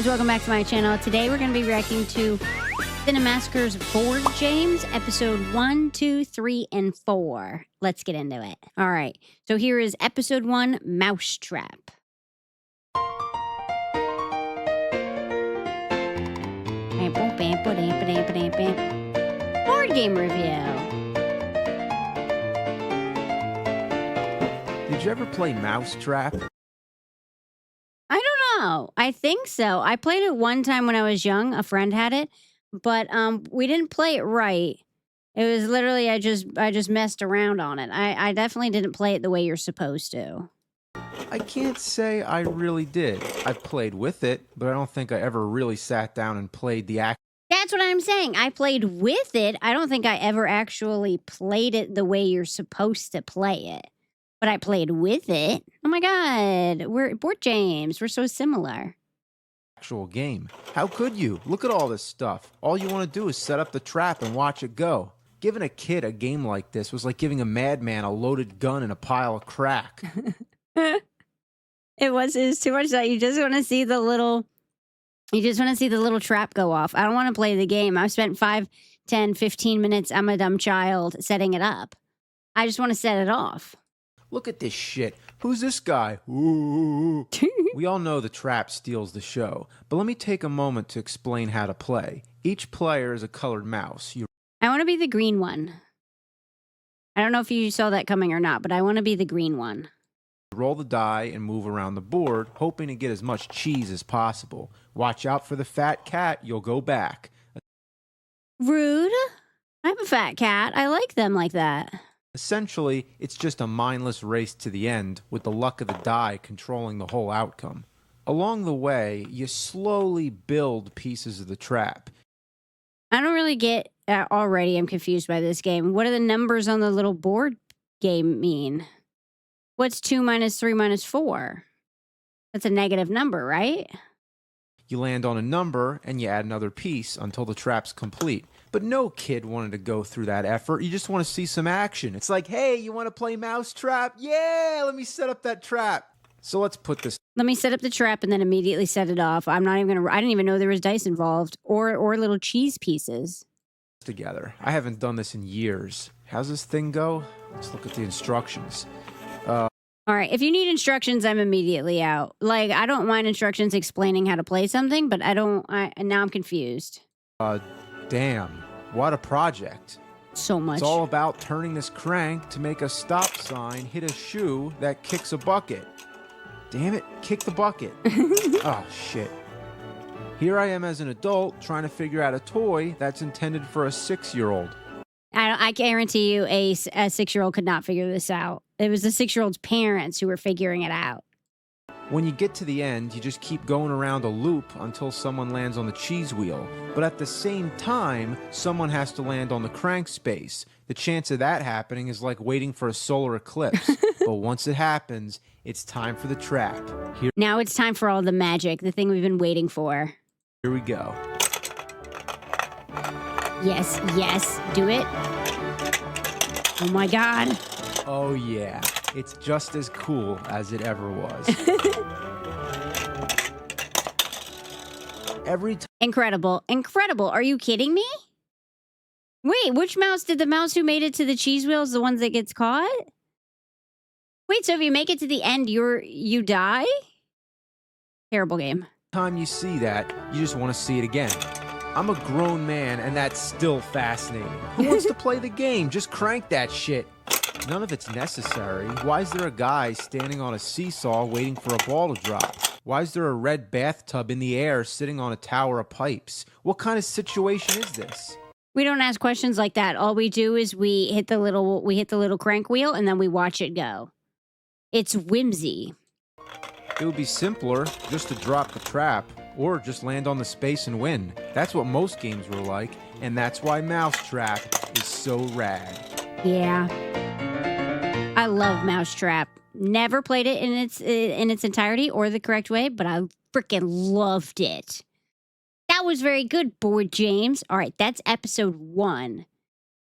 guys, welcome back to my channel. Today we're going to be reacting to Cinemassacre's Board Games, episode 1, 2, 3, and 4. Let's get into it. All right, so here is episode 1, Mousetrap. Board game review. Did you ever play Mousetrap? I don't know. I think so. I played it one time when I was young. A friend had it, but we didn't play it right. It was literally I just messed around on it. I definitely didn't play it the way you're supposed to. I can't say I really did. I've played with it, but I don't think I ever really sat down and played the act. That's what I'm saying. I played with it. I don't think I ever actually played it the way you're supposed to play it. But I played with it. Oh my God. We're Board Games. We're so similar. Actual game. How could you? Look at all this stuff. All you want to do is set up the trap and watch it go. Giving a kid a game like this was like giving a madman a loaded gun and a pile of crack. It was too much that you just want to see the little trap go off. I don't want to play the game. I've spent 5, 10, 15 minutes. I'm a dumb child setting it up. I just want to set it off. Look at this shit. Who's this guy? Ooh. We all know the trap steals the show, but let me take a moment to explain how to play. Each player is a colored mouse. I want to be the green one. I don't know if you saw that coming or not, but I want to be the green one. Roll the die and move around the board, hoping to get as much cheese as possible. Watch out for the fat cat, you'll go back. Rude. I'm a fat cat. I like them like that. Essentially, it's just a mindless race to the end, with the luck of the die controlling the whole outcome. Along the way, you slowly build pieces of the trap. I don't really get already. I'm confused by this game. What do the numbers on the little board game mean? What's 2 minus 3 minus 4? That's a negative number, right? You land on a number and you add another piece until the trap's complete. But no kid wanted to go through that effort. You just want to see some action. It's like, hey, you want to play Mousetrap? Yeah, let me set up that trap. So let's put this. Let me set up the trap and then immediately set it off. I'm not even gonna. I didn't even know there was dice involved or little cheese pieces. Together. I haven't done this in years. How's this thing go? Let's look at the instructions. All right, if you need instructions, I'm immediately out. Like, I don't mind instructions explaining how to play something, but now I'm confused. Damn, what a project. So much. It's all about turning this crank to make a stop sign hit a shoe that kicks a bucket. Damn it, kick the bucket. Oh, shit. Here I am as an adult trying to figure out a toy that's intended for a 6-year-old. I guarantee you a 6-year-old could not figure this out. It was the 6-year-old's parents who were figuring it out. When you get to the end, you just keep going around a loop until someone lands on the cheese wheel. But at the same time, someone has to land on the crank space. The chance of that happening is like waiting for a solar eclipse. But once it happens, it's time for the trap. Now it's time for all the magic, the thing we've been waiting for. Here we go. Yes, yes, do it. Oh my God. Oh yeah, it's just as cool as it ever was. Every time. Incredible, incredible. Are you kidding me? Wait, which mouse did the mouse who made it to the cheese wheels, the ones that gets caught? Wait, so if you make it to the end, you die? Terrible game. Time you see that, you just want to see it again. I'm a grown man, and that's still fascinating. Who wants to play the game? Just crank that shit. None of it's necessary. Why is there a guy standing on a seesaw waiting for a ball to drop? Why is there a red bathtub in the air sitting on a tower of pipes? What kind of situation is this? We don't ask questions like that. All we do is we hit the little crank wheel and then we watch it go. It's whimsy. It would be simpler just to drop the trap or just land on the space and win. That's what most games were like, and that's why Mousetrap is so rad. Yeah. I love Mousetrap. Never played it in its entirety or the correct way, but I freaking loved it. That was very good, Board James. All right, that's episode 1.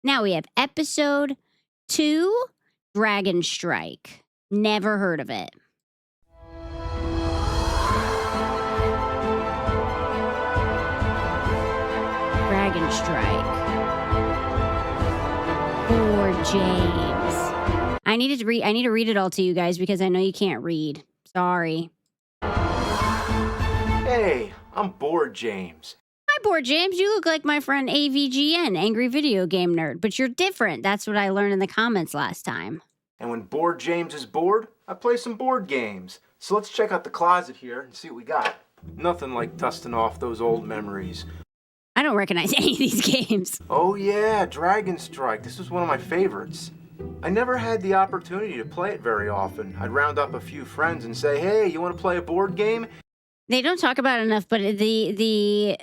Now we have episode 2, Dragon Strike. Never heard of it. Dragon Strike. Or James. I need to read it all to you guys because I know you can't read. Sorry. Hey, I'm bored, James. Hi, Board James. You look like my friend AVGN, Angry Video Game Nerd, but you're different. That's what I learned in the comments last time. And when Bored James is bored, I play some board games. So let's check out the closet here and see what we got. Nothing like dusting off those old memories. I don't recognize any of these games. Oh yeah, Dragon Strike. This was one of my favorites. I never had the opportunity to play it very often. I'd round up a few friends and say, hey, you want to play a board game? They don't talk about it enough, but the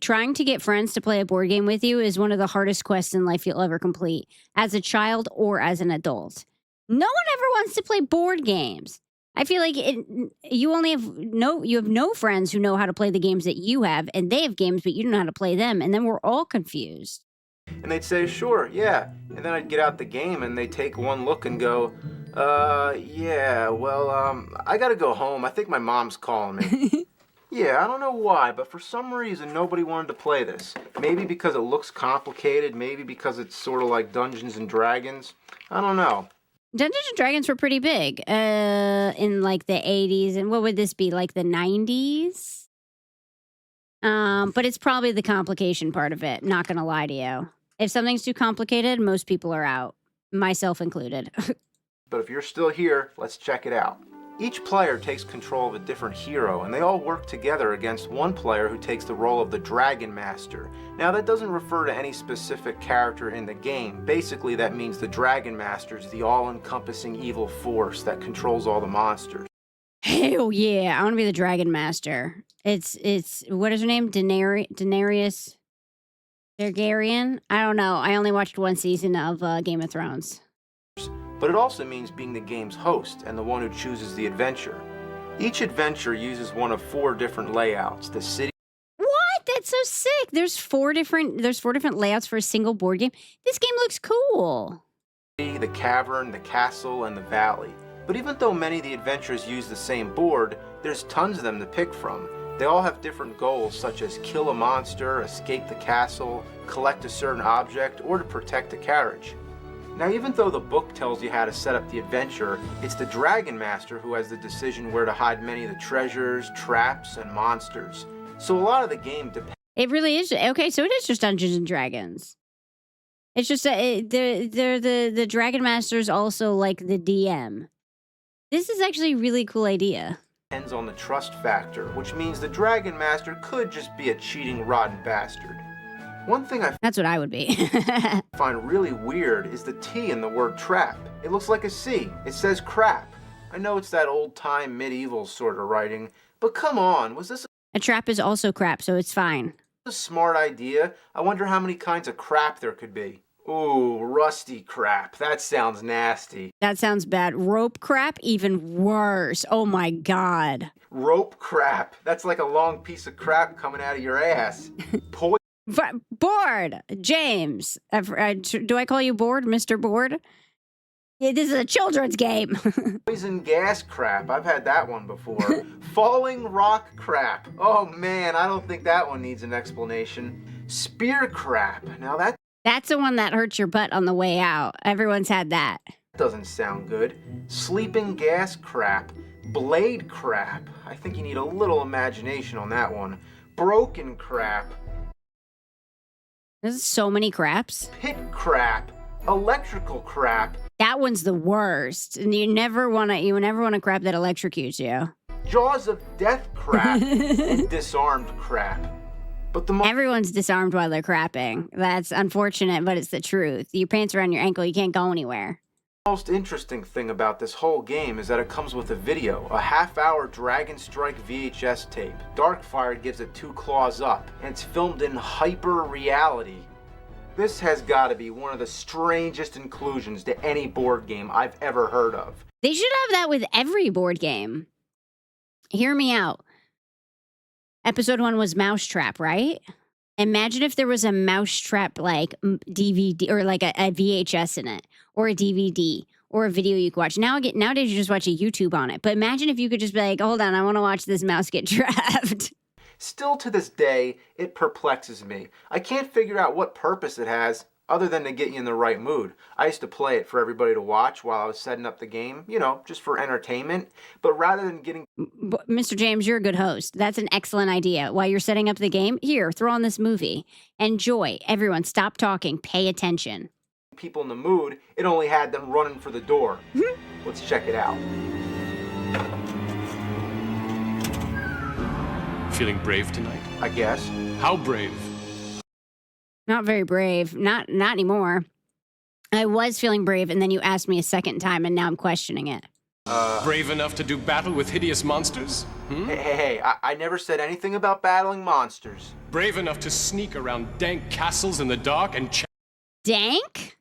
trying to get friends to play a board game with you is one of the hardest quests in life you'll ever complete, as a child or as an adult. No one ever wants to play board games. I feel like you have no friends who know how to play the games that you have, and they have games, but you don't know how to play them, and then we're all confused. And they'd say, sure, yeah. And then I'd get out the game and they'd take one look and go, yeah, well, I gotta go home. I think my mom's calling me. Yeah, I don't know why, but for some reason nobody wanted to play this. Maybe because it looks complicated, maybe because it's sort of like Dungeons and Dragons. I don't know. Dungeons and Dragons were pretty big in like the 80s, and what would this be, like the 90s? But it's probably the complication part of it, not gonna lie to you. If something's too complicated, most people are out, myself included. But if you're still here, let's check it out. Each player takes control of a different hero, and they all work together against one player who takes the role of the Dragon Master. Now, that doesn't refer to any specific character in the game. Basically, that means the Dragon Master is the all-encompassing evil force that controls all the monsters. Hell yeah, I want to be the Dragon Master. It's what is her name? Daenerys Targaryen? I don't know. I only watched one season of Game of Thrones. But it also means being the game's host and the one who chooses the adventure. Each adventure uses one of 4 different layouts. The city. What? That's so sick. There's 4 different layouts for a single board game. This game looks cool. The cavern, the castle, and the valley. But even though many of the adventures use the same board, there's tons of them to pick from. They all have different goals, such as kill a monster, escape the castle, collect a certain object, or to protect a carriage. Now, even though the book tells you how to set up the adventure, it's the Dragon Master who has the decision where to hide many of the treasures, traps, and monsters. So a lot of the game depends. It really is. Okay, so it is just Dungeons and Dragons. It's just the Dragon Master's also like the DM. This is actually a really cool idea. Depends on the trust factor, which means the Dragon Master could just be a cheating, rotten bastard. One thing That's what I would be. find really weird is the T in the word trap. It looks like a C. It says crap. I know it's that old-time medieval sort of writing, but come on, was this A trap is also crap, so it's fine. a smart idea? I wonder how many kinds of crap there could be. Ooh, rusty crap. That sounds nasty. That sounds bad. Rope crap, even worse. Oh my god. Rope crap. That's like a long piece of crap coming out of your ass. Bored, James. Do I call you Bored, Mr. Bored? Yeah, this is a children's game. Poison gas crap. I've had that one before. Falling rock crap. Oh man, I don't think that one needs an explanation. Spear crap. Now That's the one that hurts your butt on the way out. Everyone's had that. doesn't sound good. Sleeping gas crap. Blade crap. I think you need a little imagination on that one. Broken crap. There's so many craps. Pit crap. Electrical crap. That one's the worst. And you never want to crap that electrocutes you. Jaws of death crap. And disarmed crap. But Everyone's disarmed while they're crapping. That's unfortunate, but it's the truth. Your pants around your ankle, you can't go anywhere. The most interesting thing about this whole game is that it comes with a video, a half-hour Dragon Strike VHS tape. Darkfire gives it 2 claws up, and it's filmed in hyper-reality. This has got to be one of the strangest inclusions to any board game I've ever heard of. They should have that with every board game. Hear me out. Episode 1 was Mousetrap, right? Imagine if there was a Mousetrap like DVD or like a VHS in it, or a DVD, or a video you could watch. Nowadays you just watch a YouTube on it. But imagine if you could just be like, hold on, I want to watch this mouse get trapped. Still to this day, it perplexes me. I can't figure out what purpose it has other than to get you in the right mood. I used to play it for everybody to watch while I was setting up the game, you know, just for entertainment. But rather than getting... Mr. James, you're a good host. That's an excellent idea. While you're setting up the game, here, throw on this movie. Enjoy. Everyone, stop talking. Pay attention. people in the mood, it only had them running for the door. Let's check it out. Feeling brave tonight? I guess. How brave? Not very brave. Not anymore. I was feeling brave, and then you asked me a second time, and now I'm questioning it. Brave enough to do battle with hideous monsters? Hey, I never said anything about battling monsters. Brave enough to sneak around dank castles in the dark and Dank?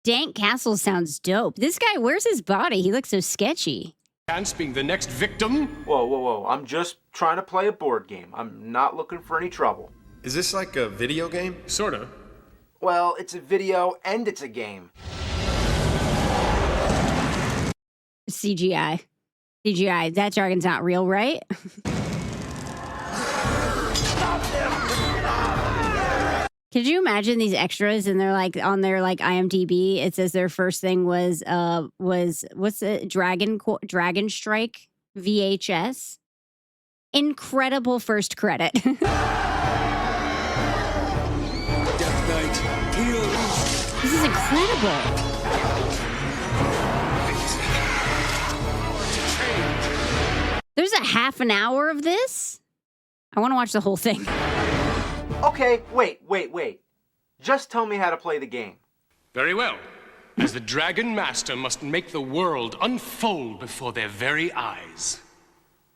Dank Castle sounds dope. This guy, where's his body? He looks so sketchy. chance being the next victim? Whoa. I'm just trying to play a board game. I'm not looking for any trouble. Is this like a video game? Sorta. Well, it's a video and it's a game. CGI. That jargon's not real, right? Could you imagine these extras and they're like on their like IMDb? It says their first thing was what's it? Dragon Strike VHS. Incredible first credit. Death Knight, heal. This is incredible. There's a half an hour of this. I want to watch the whole thing. Okay, wait. Just tell me how to play the game. Very well. As the Dragon Master must make the world unfold before their very eyes.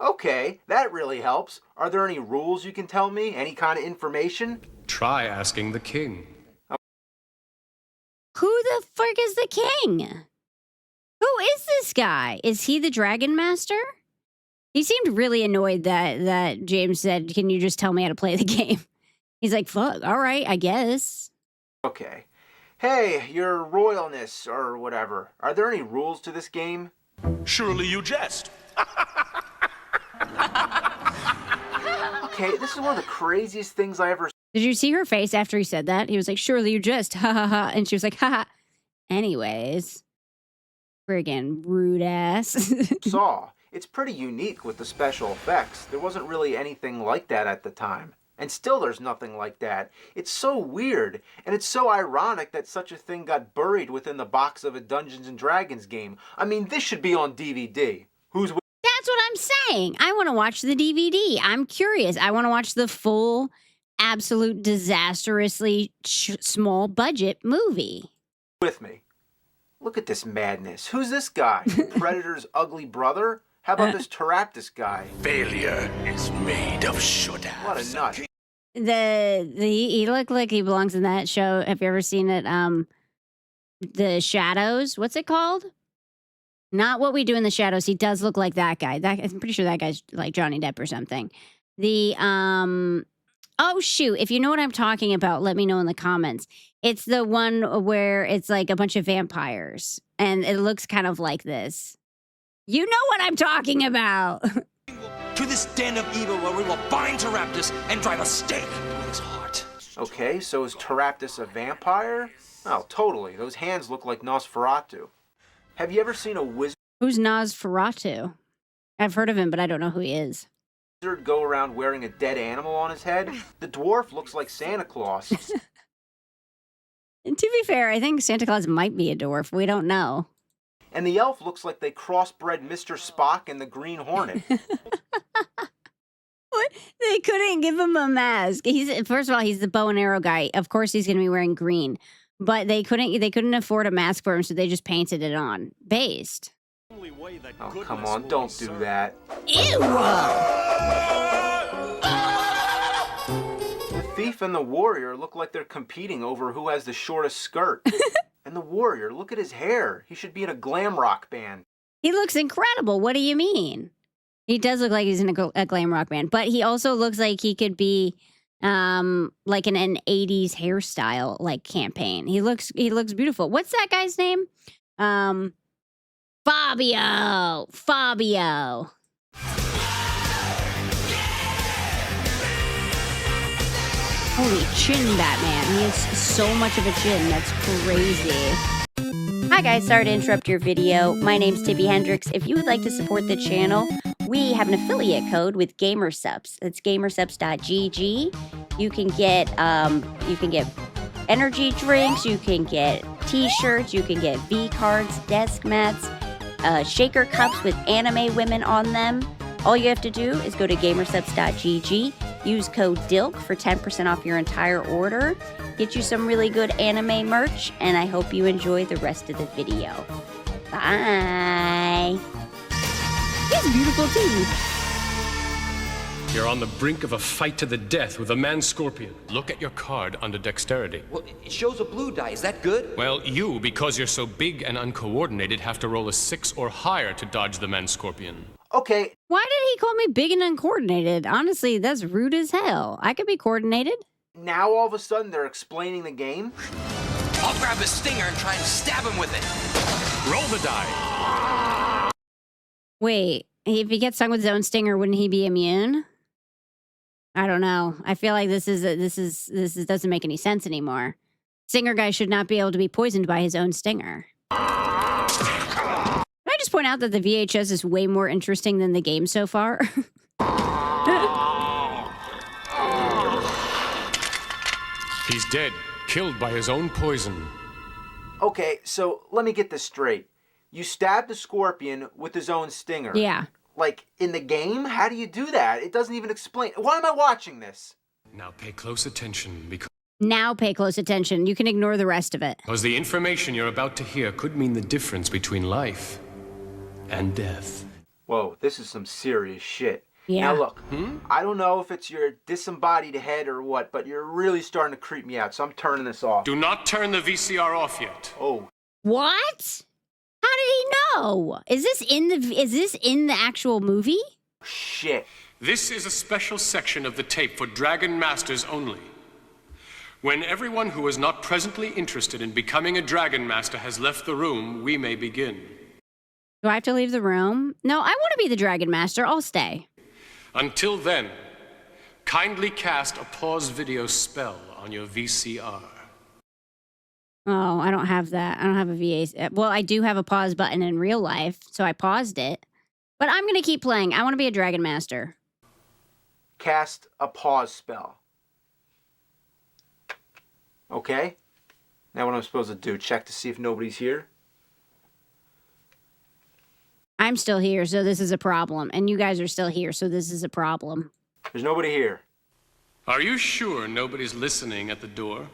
Okay, that really helps. Are there any rules you can tell me? Any kind of information? Try asking the king. Who the frick is the king? Who is this guy? Is he the Dragon Master? He seemed really annoyed that James said, "Can you just tell me how to play the game?" He's like, "Fuck, all right, I guess." Okay. Hey, your royalness or whatever. Are there any rules to this game? Surely you jest. Okay, this is one of the craziest things I ever Did you see her face after he said that? He was like, "Surely you just, ha ha ha," and she was like, "Ha ha." Anyways, friggin' rude ass. saw. It's pretty unique with the special effects. There wasn't really anything like that at the time. And still there's nothing like that. It's so weird, and it's so ironic that such a thing got buried within the box of a Dungeons & Dragons game. I mean, this should be on DVD. Who's with That's what I'm saying. I want to watch the DVD. I'm curious. I want to watch the full, absolute disastrously small budget movie. me? Look at this madness. Who's this guy? Predator's ugly brother? How about this Teraptus guy? Failure is made of should What a nut. He looked like he belongs in that show. Have you ever seen it? The Shadows. What's it called? Not What We Do in the Shadows. He does look like that guy. I'm pretty sure that guy's like Johnny Depp or something. Oh shoot! If you know what I'm talking about, let me know in the comments. It's the one where it's like a bunch of vampires, and it looks kind of like this. You know what I'm talking about. To this den of evil where we will bind Teraptus and drive a stake through his heart. Okay, so is Teraptus a vampire? Oh, totally. Those hands look like Nosferatu. Have you ever seen a wizard Who's Nosferatu? I've heard of him, but I don't know who he is. go around wearing a dead animal on his head? The dwarf looks like Santa Claus. And to be fair, I think Santa Claus might be a dwarf. We don't know. And the elf looks like they crossbred Mr. Spock and the Green Hornet. What? They couldn't give him a mask. First of all, he's the bow and arrow guy. Of course, he's going to be wearing green. But they couldn't afford a mask for him, so they just painted it on. Based. Oh, come on, don't do that. Ew! The thief and the warrior look like they're competing over who has the shortest skirt. And the warrior, look at his hair. He should be in a glam rock band. He looks incredible. What do you mean? He does look like he's in a glam rock band, but he also looks like he could be like in an 80s hairstyle like campaign. He looks beautiful. What's that guy's name? Fabio. Holy chin Batman. He has so much of a chin. That's crazy. Hi guys, sorry to interrupt your video. My name's Tippy Hendrix. If you would like to support the channel, we have an affiliate code with GamerSubs. It's gamersubs.gg. You can get energy drinks, you can get t-shirts, you can get V-cards, desk mats, shaker cups with anime women on them. All you have to do is go to gamersubs.gg, use code DILK for 10% off your entire order, get you some really good anime merch, and I hope you enjoy the rest of the video. Bye! He has beautiful teeth. You're on the brink of a fight to the death with a man-scorpion. Look at your card under dexterity. Well, it shows a blue die. Is that good? Well, you, because you're so big and uncoordinated, have to roll a 6 or higher to dodge the man-scorpion. Okay, Why did he call me big and uncoordinated? Honestly, that's rude as hell. I could be coordinated. now all of a sudden they're explaining the game? I'll grab his stinger and try and stab him with it. Roll the die. Wait, if he gets stung with his own stinger, wouldn't he be immune? I don't know. I feel like this doesn't make any sense anymore. Stinger guy should not be able to be poisoned by his own stinger. Can I just point out that the VHS is way more interesting than the game so far? He's dead, killed by his own poison. Okay, so let me get this straight. You stabbed the scorpion with his own stinger. Yeah. Like, in the game? How do you do that? It doesn't even explain. Why am I watching this? Now pay close attention, because Now pay close attention. You can ignore the rest of it. the information you're about to hear could mean the difference between life and death. Whoa, this is some serious shit. Yeah. Now look, I don't know if it's your disembodied head or what, but you're really starting to creep me out, so I'm turning this off. Do not turn the VCR off yet. Oh, What? How did he know? Is this in the actual movie? shit. This is a special section of the tape for Dragon Masters only. When everyone who is not presently interested in becoming a Dragon Master has left the room, we may begin. Do I have to leave the room? No, I want to be the Dragon Master. I'll stay. Until then, kindly cast a pause video spell on your VCR. Oh, I don't have that. I don't have a VA. Well, I do have a pause button in real life, so I paused it. But I'm going to keep playing. I want to be a Dragon Master. Cast a pause spell. Okay. Now what I'm supposed to do? Check to see if nobody's here? I'm still here, so this is a problem. And you guys are still here, so this is a problem. There's nobody here. Are you sure nobody's listening at the door?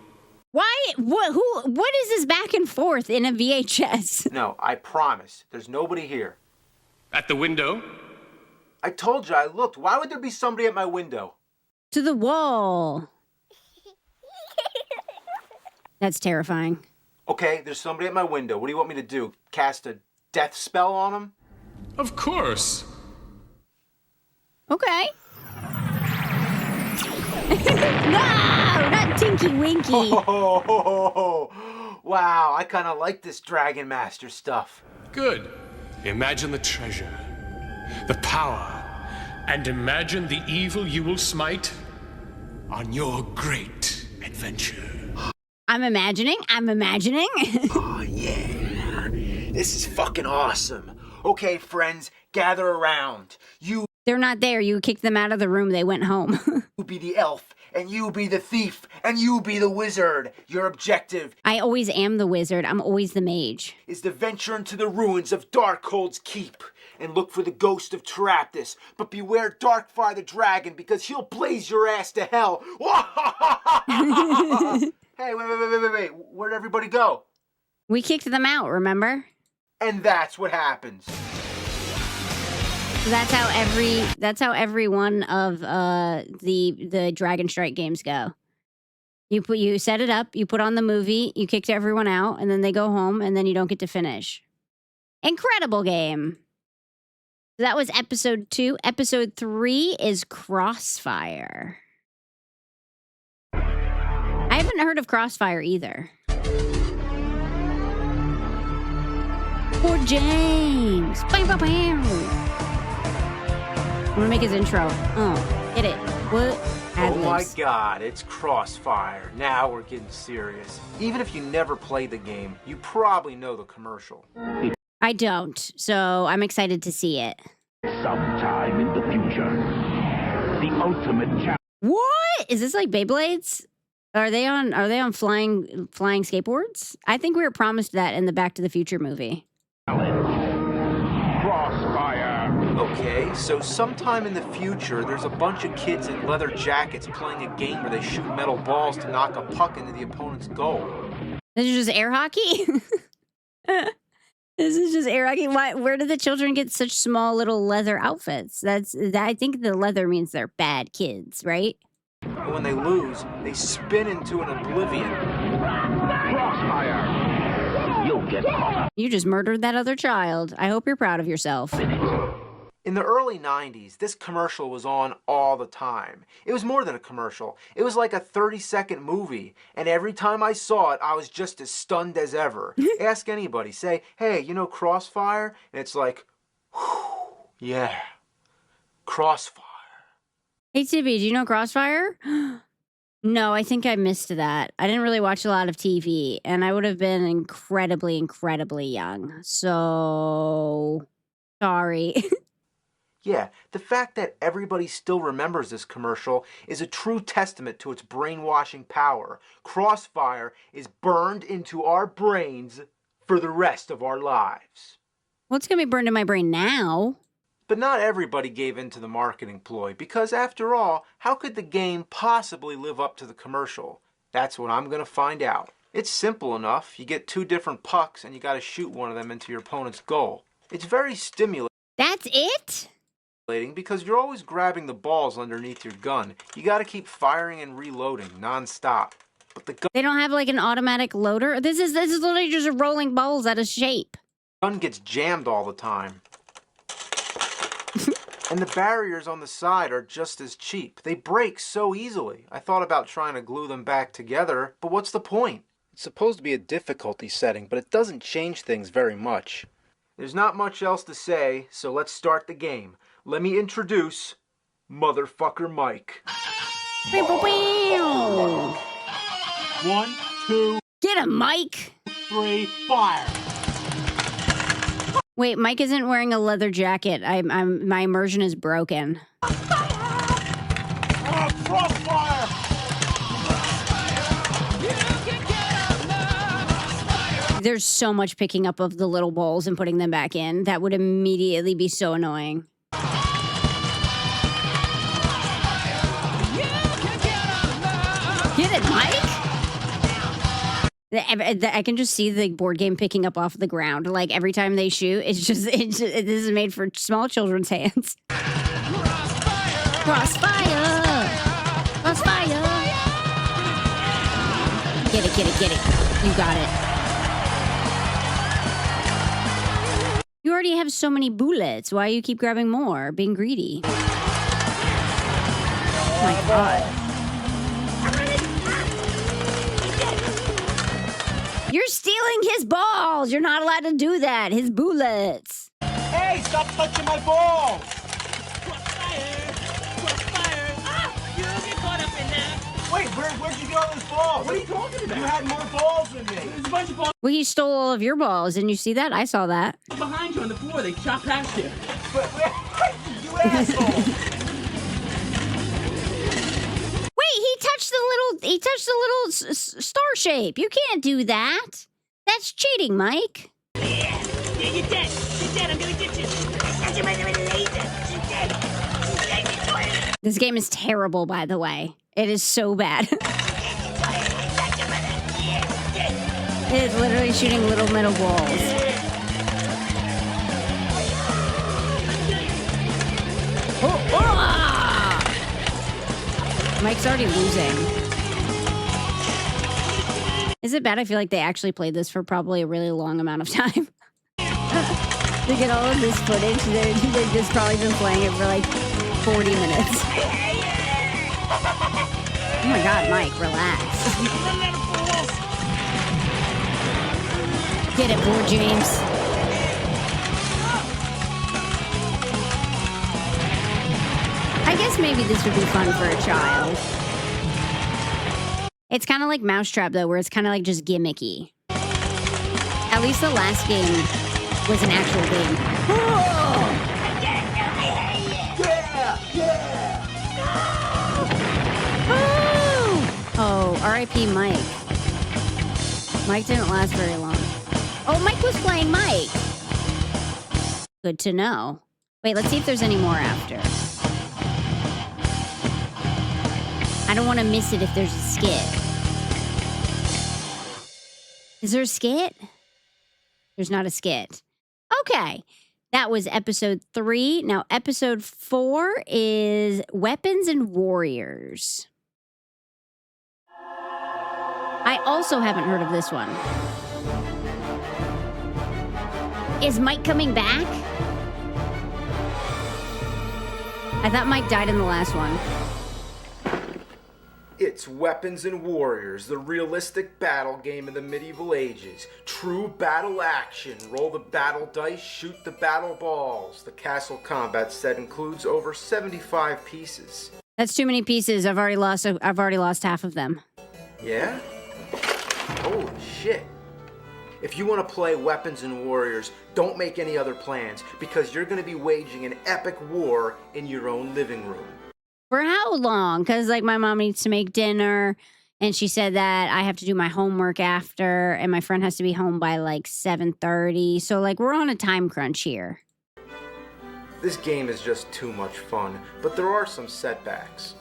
Why? What is this back and forth in a VHS? No, I promise. There's nobody here. At the window? I told you I looked. Why would there be somebody at my window? To the wall. That's terrifying. Okay, there's somebody at my window. What do you want me to do? Cast a death spell on him? Of course. Okay. No, not Tinky Winky. Oh, wow, I kind of like this Dragon Master stuff. Good. Imagine the treasure, the power, and imagine the evil you will smite on your great adventure. I'm imagining. Oh, yeah. This is fucking awesome. Okay, friends, gather around. You They're not there. You kicked them out of the room. They went home. be the elf, and you be the thief, and you be the wizard. Your objective I always am the wizard. I'm always the mage. is to venture into the ruins of Darkhold's Keep and look for the ghost of Taraptus. But beware Darkfire the dragon, because he'll blaze your ass to hell. Hey, wait. Where'd everybody go? We kicked them out, remember? And that's what happens. So that's how every one of the Dragon Strike games go. You set it up, you put on the movie, you kicked everyone out, and then they go home, and then you don't get to finish. Incredible game. So that was episode 2. Episode 3 is Crossfire. I haven't heard of Crossfire either. For James. Bam, bam, bam. I'm gonna make his intro. Oh, hit it. What? Ad lib. my God, it's Crossfire. Now we're getting serious. Even if you never played the game, you probably know the commercial. I don't, so I'm excited to see it. Sometime in the future, the ultimate challenge. What? Is this like Beyblades? Are they on flying skateboards? I think we were promised that in the Back to the Future movie. Crossfire. Okay, so sometime in the future, there's a bunch of kids in leather jackets playing a game where they shoot metal balls to knock a puck into the opponent's goal. This is just air hockey? This is just air hockey? Where did the children get such small little leather outfits? I think the leather means they're bad kids, right? And when they lose, they spin into an oblivion. Crossfire. You'll get caught. You just murdered that other child. I hope you're proud of yourself. In the early 90s, this commercial was on all the time. It was more than a commercial. It was like a 30-second movie. And every time I saw it, I was just as stunned as ever. Ask anybody. Say, hey, you know Crossfire? And it's like, whew, yeah, Crossfire. Hey, Tippy, do you know Crossfire? No, I think I missed that. I didn't really watch a lot of TV, and I would have been incredibly, incredibly young. So, sorry. Yeah, the fact that everybody still remembers this commercial is a true testament to its brainwashing power. Crossfire is burned into our brains for the rest of our lives. What's going to be burned in my brain now? But not everybody gave in to the marketing ploy, because after all, how could the game possibly live up to the commercial? That's what I'm going to find out. It's simple enough. You get two different pucks and you got to shoot one of them into your opponent's goal. It's very stimulating. That's it? Because you're always grabbing the balls underneath your gun. You got to keep firing and reloading non-stop. But the They don't have like an automatic loader? This is literally just rolling balls out of shape. gun gets jammed all the time. And the barriers on the side are just as cheap. They break so easily. I thought about trying to glue them back together, but what's the point? It's supposed to be a difficulty setting, but it doesn't change things very much. There's not much else to say, so let's start the game. Let me introduce Motherfucker Mike. 1, 2, Get him, Mike! 3, fire! Wait, Mike isn't wearing a leather jacket. My immersion is broken. Crossfire! There's so much picking up of the little balls and putting them back in. That would immediately be so annoying. Get it, Mike! I can just see the board game picking up off the ground. Like every time they shoot, this is made for small children's hands. Crossfire! Crossfire! Get it, get it, get it. You got it. You already have so many bullets. Why you keep grabbing more? Being greedy. Oh my God. You're stealing his balls. You're not allowed to do that. His bullets. Hey, stop touching my balls! Crossfire! Crossfire! Ah! You get caught up in that! Wait, where'd you get all those balls? What are you talking about? You had more balls than me. There's a bunch of balls Well, he stole all of your balls. Didn't you see that? I saw that. behind you on the floor. They shot past you. You asshole! Wait, he touched the little star shape. You can't do that. That's cheating, Mike. Yeah, you're dead. You're dead. I'm gonna get you. Got your mother in a laser. She's dead. She's dead. She's dead. This game is terrible, by the way. It is so bad. It is literally shooting little metal balls. Oh, ah! Mike's already losing. Is it bad? I feel like they actually played this for probably a really long amount of time. To get all of this footage, they've just probably been playing it for like 40 minutes. Oh my God, Mike, relax. Get it, boy, James. I guess maybe this would be fun for a child. It's kind of like Mousetrap, though, where it's kind of like just gimmicky. At least the last game was an actual game. Oh, R.I.P. Mike. Mike didn't last very long. Oh, Mike was playing Mike. Good to know. Wait, let's see if there's any more after. I don't want to miss it if there's a skit. Is there a skit? There's not a skit. Okay. That was episode 3. Now, episode 4 is Weapons and Warriors. I also haven't heard of this one. Is Mike coming back? I thought Mike died in the last one. It's Weapons and Warriors, the realistic battle game of the medieval ages. True battle action. Roll the battle dice, shoot the battle balls. The castle combat set includes over 75 pieces. That's too many pieces. I've already lost half of them. Yeah? Holy shit. If you want to play Weapons and Warriors, don't make any other plans, because you're going to be waging an epic war in your own living room. For how long? Because, like, my mom needs to make dinner, and she said that I have to do my homework after, and my friend has to be home by, like, 7:30. So, like, we're on a time crunch here. This game is just too much fun, but there are some setbacks.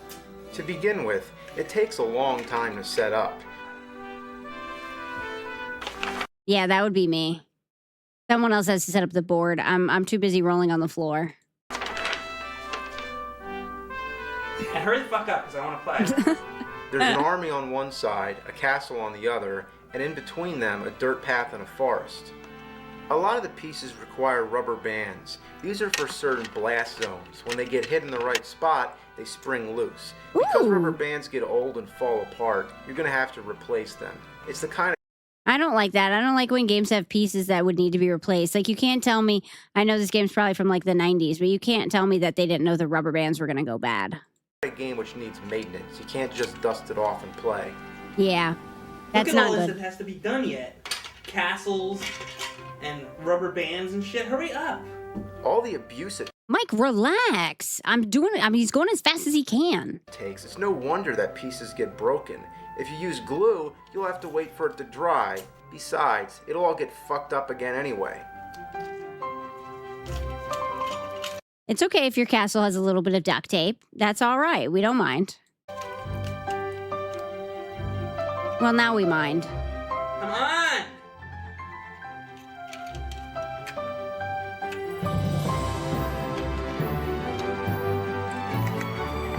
To begin with, it takes a long time to set up. Yeah, that would be me. Someone else has to set up the board. I'm too busy rolling on the floor. And hurry the fuck up, because I want to play. There's an army on one side, a castle on the other, and in between them, a dirt path and a forest. A lot of the pieces require rubber bands. These are for certain blast zones. When they get hit in the right spot, they spring loose. Because rubber bands get old and fall apart, you're going to have to replace them. It's the kind of I don't like that. I don't like when games have pieces that would need to be replaced. Like, you can't tell me, I know this game's probably from, like, the 90s, but you can't tell me that they didn't know the rubber bands were going to go bad. A game which needs maintenance. You can't just dust it off and play. Yeah, that's not good. Look at all this that has to be done yet. Castles and rubber bands and shit. Hurry up. All the abuse it Mike, relax. He's going as fast as he can. takes. It's no wonder that pieces get broken. If you use glue, you'll have to wait for it to dry. Besides, it'll all get fucked up again anyway. It's okay if your castle has a little bit of duct tape. That's all right. We don't mind. Well, now we mind. Come on!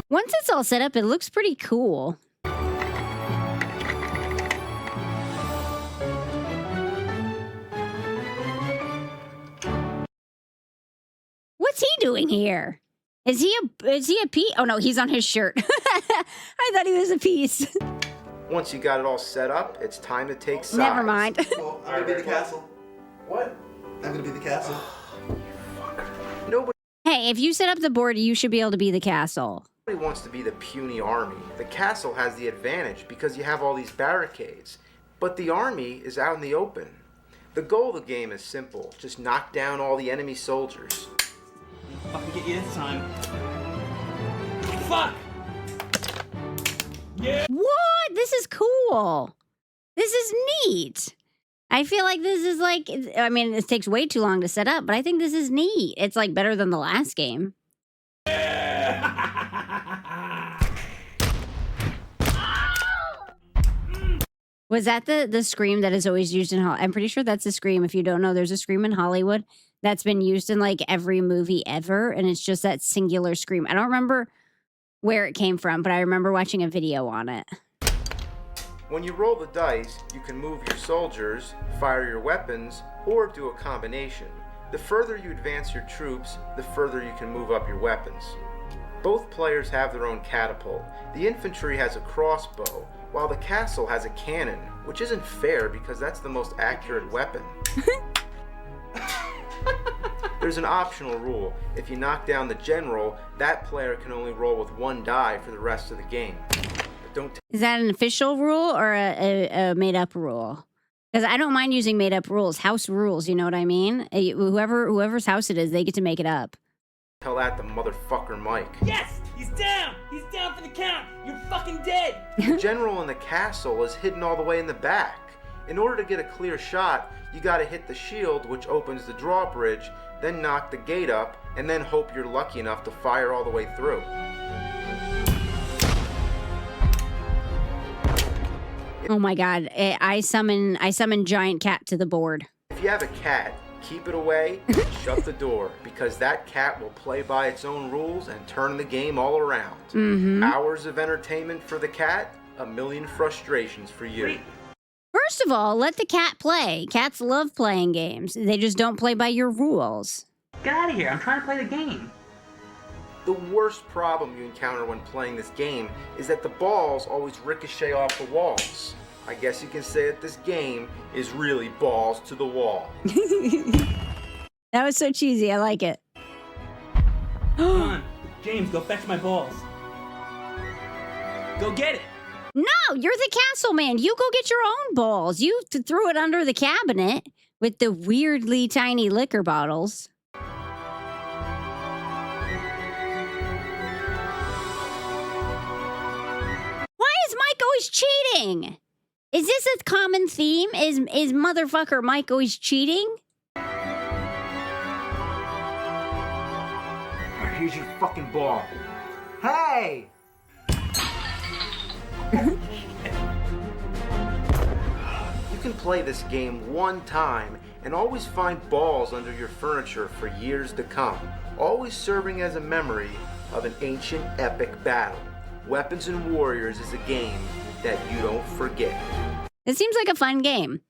Once it's all set up, it looks pretty cool. What's he doing here? Is he a piece? Oh no, he's on his shirt. I thought he was a piece. Once you got it all set up, it's time to take sides. Never mind. Well, I'm gonna be the castle. What? I'm gonna be the castle. Nobody Hey, if you set up the board, you should be able to be the castle. wants to be the puny army. The castle has the advantage because you have all these barricades. But the army is out in the open. The goal of the game is simple. Just knock down all the enemy soldiers. Fucking get you this time. Fuck! Yeah! What? This is cool. This is neat. I feel like this is like, I mean, this takes way too long to set up, but I think this is neat. It's like better than the last game. Was that the scream that is always used in Hollywood? I'm pretty sure that's a scream. If you don't know, there's a scream in Hollywood that's been used in like every movie ever. And it's just that singular scream. I don't remember where it came from, but I remember watching a video on it. When you roll the dice, you can move your soldiers, fire your weapons, or do a combination. The further you advance your troops, the further you can move up your weapons. Both players have their own catapult. The infantry has a crossbow, while the castle has a cannon, which isn't fair because that's the most accurate weapon. There's an optional rule. If you knock down the general, that player can only roll with one die for the rest of the game. The Don't Is that an official rule or a made up rule? Because I don't mind using made up rules, house rules. You know what I mean? Whoever's house it is, they get to make it up. tell that to motherfucker Mike. Yes! He's down! He's down for the count! You're fucking dead! The general in the castle is hidden all the way in the back. In order to get a clear shot, you gotta hit the shield, which opens the drawbridge, then knock the gate up, and then hope you're lucky enough to fire all the way through. Oh my god, I summon giant cat to the board. If you have a cat, keep it away and shut the door, because that cat will play by its own rules and turn the game all around. Mm-hmm. Hours of entertainment for the cat, a million frustrations for you. First of all, let the cat play. Cats love playing games. They just don't play by your rules. Get out of here, I'm trying to play the game. The worst problem you encounter when playing this game is that the balls always ricochet off the walls. I guess you can say that this game is really balls to the wall. That was so cheesy. I like it. Come on, James, go fetch my balls. Go get it. No, you're the castle man. You go get your own balls. You threw it under the cabinet with the weirdly tiny liquor bottles. Why is Mike always cheating? Is this a common theme? Is motherfucker Mike always cheating? Alright, here's your fucking ball. Hey! You can play this game one time and always find balls under your furniture for years to come, always serving as a memory of an ancient epic battle. Weapons and Warriors is a game that you don't forget. It seems like a fun game.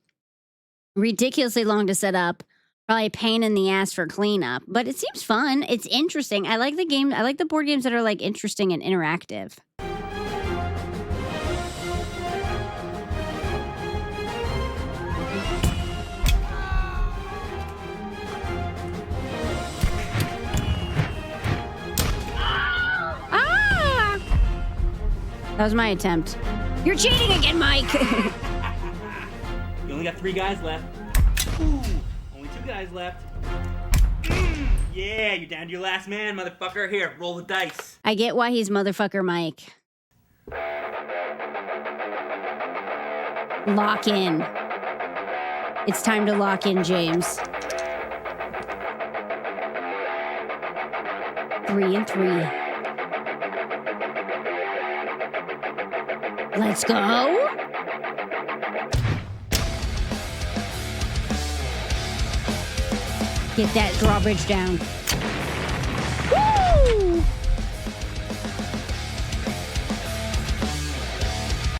Ridiculously long to set up. Probably a pain in the ass for cleanup, but it seems fun. It's interesting. I like the game. I like the board games that are like interesting and interactive. That was my attempt. You're cheating again, Mike! You only got 3 guys left. Ooh, only 2 guys left. Yeah, you're down to your last man, motherfucker. Here, roll the dice. I get why he's motherfucker Mike. Lock in. It's time to lock in, James. 3 and 3. Let's go. Get that drawbridge down. Woo!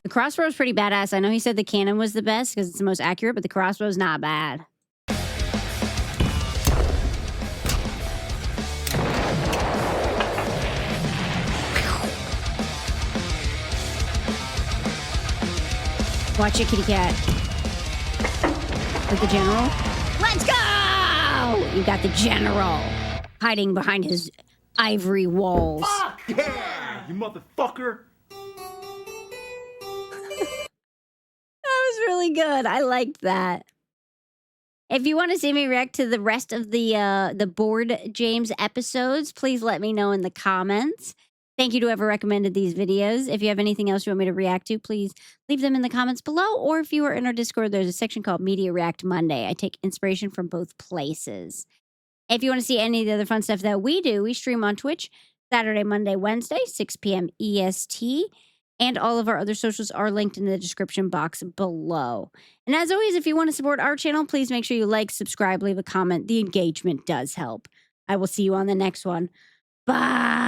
The crossbow's pretty badass. I know he said the cannon was the best because it's the most accurate, but the crossbow's not bad. Watch it, kitty cat. With the general. Let's go! You got the general hiding behind his ivory walls. Fuck! Yeah, you motherfucker! That was really good. I liked that. If you want to see me react to the rest of the Board James episodes, please let me know in the comments. Thank you to whoever recommended these videos. If you have anything else you want me to react to, please leave them in the comments below. Or if you are in our Discord, there's a section called Media React Monday. I take inspiration from both places. If you want to see any of the other fun stuff that we do, we stream on Twitch Saturday, Monday, Wednesday, 6 p.m. EST. And all of our other socials are linked in the description box below. And as always, if you want to support our channel, please make sure you like, subscribe, leave a comment. The engagement does help. I will see you on the next one. Bye.